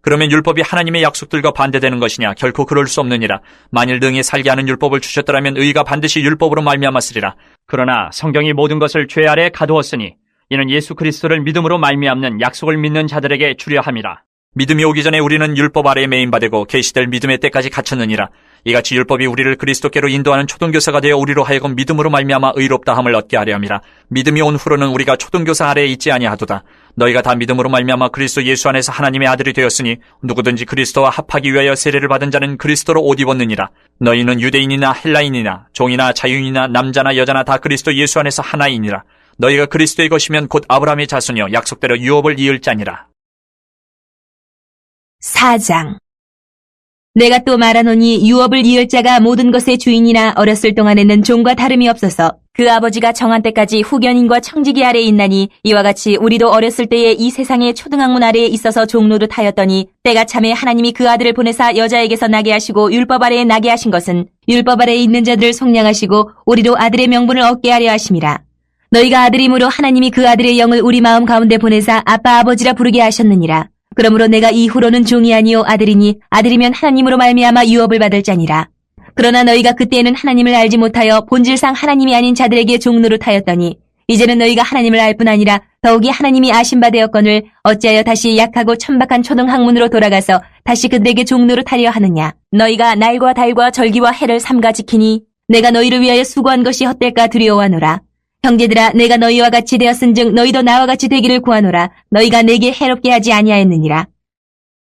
그러면 율법이 하나님의 약속들과 반대되는 것이냐? 결코 그럴 수 없느니라. 만일 능히 살게 하는 율법을 주셨더라면 의가 반드시 율법으로 말미암았으리라. 그러나 성경이 모든 것을 죄 아래에 가두었으니 이는 예수 그리스도를 믿음으로 말미암는 약속을 믿는 자들에게 주려 함이라. 믿음이 오기 전에 우리는 율법 아래에 매인받고 계시될 믿음의 때까지 갇혔느니라. 이같이 율법이 우리를 그리스도께로 인도하는 초등교사가 되어 우리로 하여금 믿음으로 말미암아 의롭다함을 얻게 하려 함이라. 믿음이 온 후로는 우리가 초등교사 아래에 있지 아니하도다. 너희가 다 믿음으로 말미암아 그리스도 예수 안에서 하나님의 아들이 되었으니 누구든지 그리스도와 합하기 위하여 세례를 받은 자는 그리스도로 옷 입었느니라. 너희는 유대인이나 헬라인이나 종이나 자유인이나 남자나 여자나 다 그리스도 예수 안에서 하나이니라. 너희가 그리스도의 것이면 곧 아브라함의 자손이여 약속대로 유업을 이을 자니라. 4장. 내가 또 말하노니 유업을 이을 자가 모든 것의 주인이나 어렸을 동안에는 종과 다름이 없어서 그 아버지가 정한 때까지 후견인과 청지기 아래에 있나니 이와 같이 우리도 어렸을 때에 이 세상의 초등학문 아래에 있어서 종노릇 하였더니 때가 참에 하나님이 그 아들을 보내사 여자에게서 나게 하시고 율법 아래에 나게 하신 것은 율법 아래에 있는 자들을 속량하시고 우리로 아들의 명분을 얻게 하려 하심이라. 너희가 아들임으로 하나님이 그 아들의 영을 우리 마음 가운데 보내사 아빠 아버지라 부르게 하셨느니라. 그러므로 내가 이후로는 종이 아니요 아들이니 아들이면 하나님으로 말미암아 유업을 받을 자니라. 그러나 너희가 그때에는 하나님을 알지 못하여 본질상 하나님이 아닌 자들에게 종노릇하였더니 이제는 너희가 하나님을 알 뿐 아니라 더욱이 하나님이 아신 바 되었거늘 어찌하여 다시 약하고 천박한 초등학문으로 돌아가서 다시 그들에게 종노릇하려 하느냐. 너희가 날과 달과 절기와 해를 삼가 지키니 내가 너희를 위하여 수고한 것이 헛될까 두려워하노라. 형제들아 내가 너희와 같이 되었은즉 너희도 나와 같이 되기를 구하노라. 너희가 내게 해롭게 하지 아니하였느니라.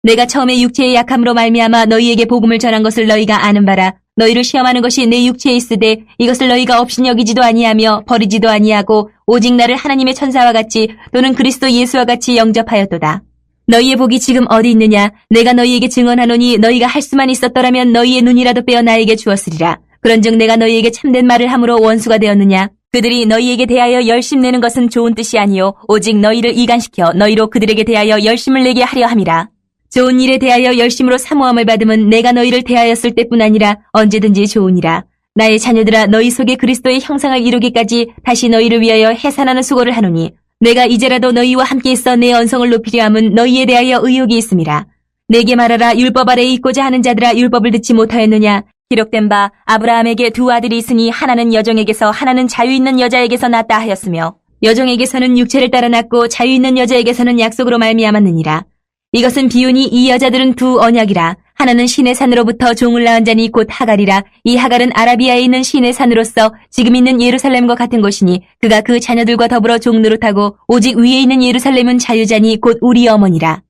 내가 처음에 육체의 약함으로 말미암아 너희에게 복음을 전한 것을 너희가 아는 바라. 너희를 시험하는 것이 내 육체에 있으되 이것을 너희가 업신여기지도 아니하며 버리지도 아니하고 오직 나를 하나님의 천사와 같이 또는 그리스도 예수와 같이 영접하였도다. 너희의 복이 지금 어디 있느냐. 내가 너희에게 증언하노니 너희가 할 수만 있었더라면 너희의 눈이라도 빼어 나에게 주었으리라. 그런즉 내가 너희에게 참된 말을 함으로 원수가 되었느냐. 그들이 너희에게 대하여 열심 내는 것은 좋은 뜻이 아니요 오직 너희를 이간시켜 너희로 그들에게 대하여 열심을 내게 하려 함이라. 좋은 일에 대하여 열심으로 사모함을 받음은 내가 너희를 대하였을 때뿐 아니라 언제든지 좋으니라. 나의 자녀들아 너희 속에 그리스도의 형상을 이루기까지 다시 너희를 위하여 해산하는 수고를 하노니 내가 이제라도 너희와 함께 있어 내 언성을 높이려 함은 너희에 대하여 의욕이 있음이라. 내게 말하라. 율법 아래에 있고자 하는 자들아 율법을 듣지 못하였느냐. 기록된 바 아브라함에게 두 아들이 있으니 하나는 여종에게서 하나는 자유 있는 여자에게서 낳았다 하였으며 여종에게서는 육체를 따라 낳고 자유 있는 여자에게서는 약속으로 말미암았느니라. 이것은 비유니 이 여자들은 두 언약이라. 하나는 신의 산으로부터 종을 낳은 자니 곧 하갈이라. 이 하갈은 아라비아에 있는 신의 산으로서 지금 있는 예루살렘과 같은 곳이니 그가 그 자녀들과 더불어 종노릇하고 오직 위에 있는 예루살렘은 자유자니 곧 우리 어머니라.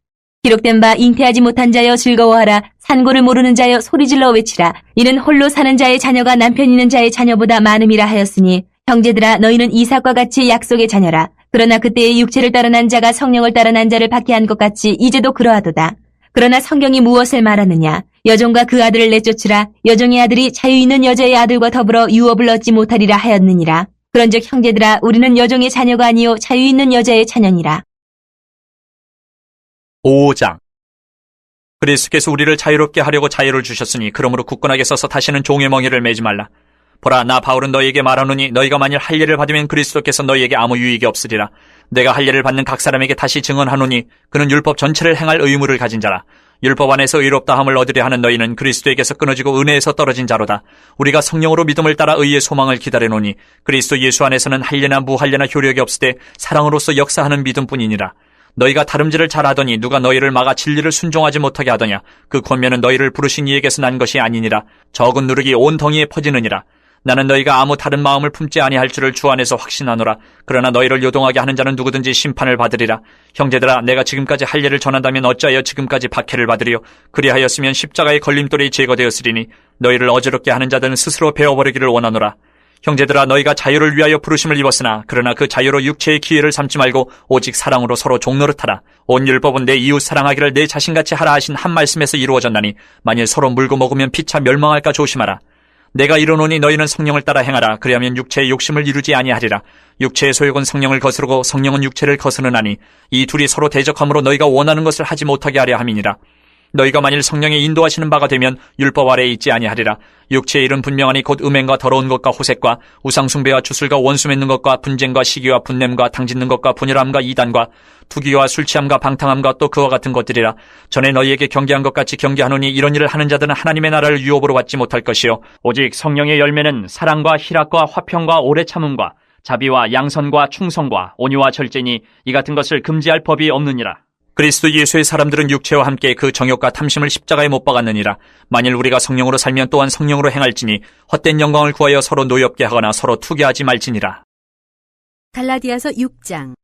기록된 바 잉태하지 못한 자여 즐거워하라. 산고를 모르는 자여 소리질러 외치라. 이는 홀로 사는 자의 자녀가 남편 있는 자의 자녀보다 많음이라 하였으니 형제들아 너희는 이삭과 같이 약속의 자녀라. 그러나 그때의 육체를 따라 난 자가 성령을 따라 난 자를 받게 한 것 같이 이제도 그러하도다. 그러나 성경이 무엇을 말하느냐. 여종과 그 아들을 내쫓으라. 여종의 아들이 자유 있는 여자의 아들과 더불어 유업을 얻지 못하리라 하였느니라. 그런즉 형제들아 우리는 여종의 자녀가 아니요 자유 있는 여자의 자녀니라. 5장. 그리스도께서 우리를 자유롭게 하려고 자유를 주셨으니 그러므로 굳건하게 서서 다시는 종의 멍에를 매지 말라. 보라 나 바울은 너희에게 말하노니 너희가 만일 할례를 받으면 그리스도께서 너희에게 아무 유익이 없으리라. 내가 할례를 받는 각 사람에게 다시 증언하노니 그는 율법 전체를 행할 의무를 가진 자라. 율법 안에서 의롭다함을 얻으려 하는 너희는 그리스도에게서 끊어지고 은혜에서 떨어진 자로다. 우리가 성령으로 믿음을 따라 의의 소망을 기다려노니 그리스도 예수 안에서는 할례나 무할례나 효력이 없으되 사랑으로서 역사하는 믿음뿐이니라. 너희가 다름질을 잘하더니 누가 너희를 막아 진리를 순종하지 못하게 하더냐. 그 권면은 너희를 부르신 이에게서 난 것이 아니니라. 적은 누룩이 온 덩이에 퍼지느니라. 나는 너희가 아무 다른 마음을 품지 아니할 줄을 주 안에서 확신하노라. 그러나 너희를 요동하게 하는 자는 누구든지 심판을 받으리라. 형제들아 내가 지금까지 할례를 전한다면 어찌하여 지금까지 박해를 받으리요. 그리하였으면 십자가의 걸림돌이 제거되었으리니 너희를 어지럽게 하는 자들은 스스로 베어버리기를 원하노라. 형제들아 너희가 자유를 위하여 부르심을 입었으나 그러나 그 자유로 육체의 기회를 삼지 말고 오직 사랑으로 서로 종노릇하라. 온 율법은 내 이웃 사랑하기를 내 자신같이 하라 하신 한 말씀에서 이루어졌나니 만일 서로 물고 먹으면 피차 멸망할까 조심하라. 내가 이르노니 너희는 성령을 따라 행하라. 그리하면 육체의 욕심을 이루지 아니하리라. 육체의 소욕은 성령을 거스르고 성령은 육체를 거스르나니 이 둘이 서로 대적함으로 너희가 원하는 것을 하지 못하게 하려 함이니라. 너희가 만일 성령의 인도하시는 바가 되면 율법 아래에 있지 아니하리라. 육체의 일은 분명하니 곧 음행과 더러운 것과 호색과 우상숭배와 주술과 원수 맺는 것과 분쟁과 시기와 분냄과 당짓는 것과 분열함과 이단과 투기와 술취함과 방탕함과 또 그와 같은 것들이라. 전에 너희에게 경계한 것 같이 경계하노니 이런 일을 하는 자들은 하나님의 나라를 유업으로 받지 못할 것이요 오직 성령의 열매는 사랑과 희락과 화평과 오래 참음과 자비와 양선과 충성과 온유와 절제니 이 같은 것을 금지할 법이 없느니라. 그리스도 예수의 사람들은 육체와 함께 그 정욕과 탐심을 십자가에 못 박았느니라. 만일 우리가 성령으로 살면 또한 성령으로 행할지니 헛된 영광을 구하여 서로 노엽게 하거나 서로 투기하지 말지니라. 갈라디아서 6장.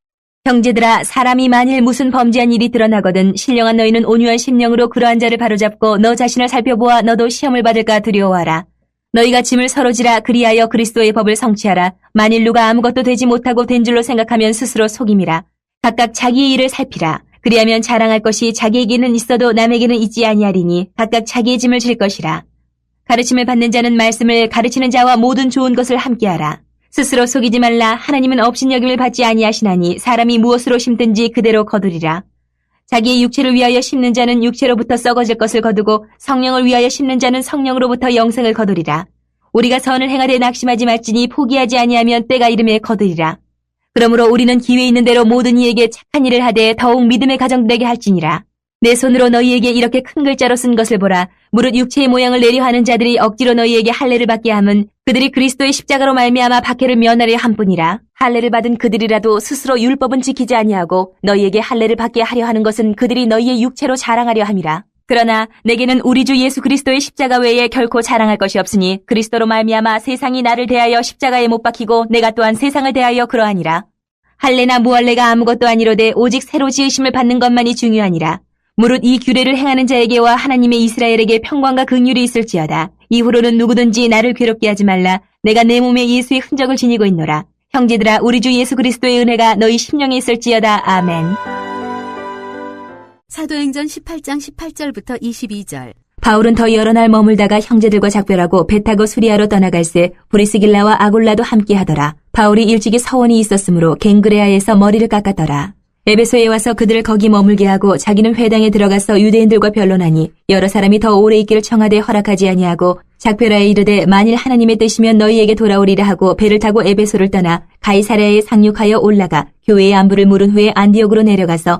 형제들아 사람이 만일 무슨 범죄한 일이 드러나거든 신령한 너희는 온유한 심령으로 그러한 자를 바로잡고 너 자신을 살펴보아 너도 시험을 받을까 두려워하라. 너희가 짐을 서로 지라. 그리하여 그리스도의 법을 성취하라. 만일 누가 아무것도 되지 못하고 된 줄로 생각하면 스스로 속임이라. 각각 자기의 일을 살피라. 그리하면 자랑할 것이 자기에게는 있어도 남에게는 있지 아니하리니 각각 자기의 짐을 질 것이라. 가르침을 받는 자는 말씀을 가르치는 자와 모든 좋은 것을 함께하라. 스스로 속이지 말라. 하나님은 업신여김을 받지 아니하시나니 사람이 무엇으로 심든지 그대로 거두리라. 자기의 육체를 위하여 심는 자는 육체로부터 썩어질 것을 거두고 성령을 위하여 심는 자는 성령으로부터 영생을 거두리라. 우리가 선을 행하되 낙심하지 말지니 포기하지 아니하면 때가 이름에 거두리라. 그러므로 우리는 기회 있는 대로 모든 이에게 착한 일을 하되 더욱 믿음의 가정되게 할지니라. 내 손으로 너희에게 이렇게 큰 글자로 쓴 것을 보라. 무릇 육체의 모양을 내려 하는 자들이 억지로 너희에게 할례를 받게 함은 그들이 그리스도의 십자가로 말미암아 박해를 면하려 함뿐이라. 할례를 받은 그들이라도 스스로 율법은 지키지 아니하고 너희에게 할례를 받게 하려 하는 것은 그들이 너희의 육체로 자랑하려 함이라. 그러나 내게는 우리 주 예수 그리스도의 십자가 외에 결코 자랑할 것이 없으니 그리스도로 말미암아 세상이 나를 대하여 십자가에 못 박히고 내가 또한 세상을 대하여 그러하니라. 할례나 무할례가 아무것도 아니로되 오직 새로 지으심을 받는 것만이 중요하니라. 무릇 이 규례를 행하는 자에게와 하나님의 이스라엘에게 평강과 긍휼이 있을지어다. 이후로는 누구든지 나를 괴롭게 하지 말라. 내가 내 몸에 예수의 흔적을 지니고 있노라. 형제들아, 우리 주 예수 그리스도의 은혜가 너희 심령에 있을지어다. 아멘. 사도행전 18장 18절부터 22절. 바울은 더 여러 날 머물다가 형제들과 작별하고 배 타고 수리아로 떠나갈새 브리스길라와 아굴라도 함께 하더라. 바울이 일찍이 서원이 있었으므로 갱그레아에서 머리를 깎았더라. 에베소에 와서 그들을 거기 머물게 하고 자기는 회당에 들어가서 유대인들과 변론하니 여러 사람이 더 오래 있기를 청하되 허락하지 아니하고 작별하에 이르되 만일 하나님의 뜻이면 너희에게 돌아오리라 하고 배를 타고 에베소를 떠나 가이사랴에 상륙하여 올라가 교회의 안부를 물은 후에 안디옥으로 내려가서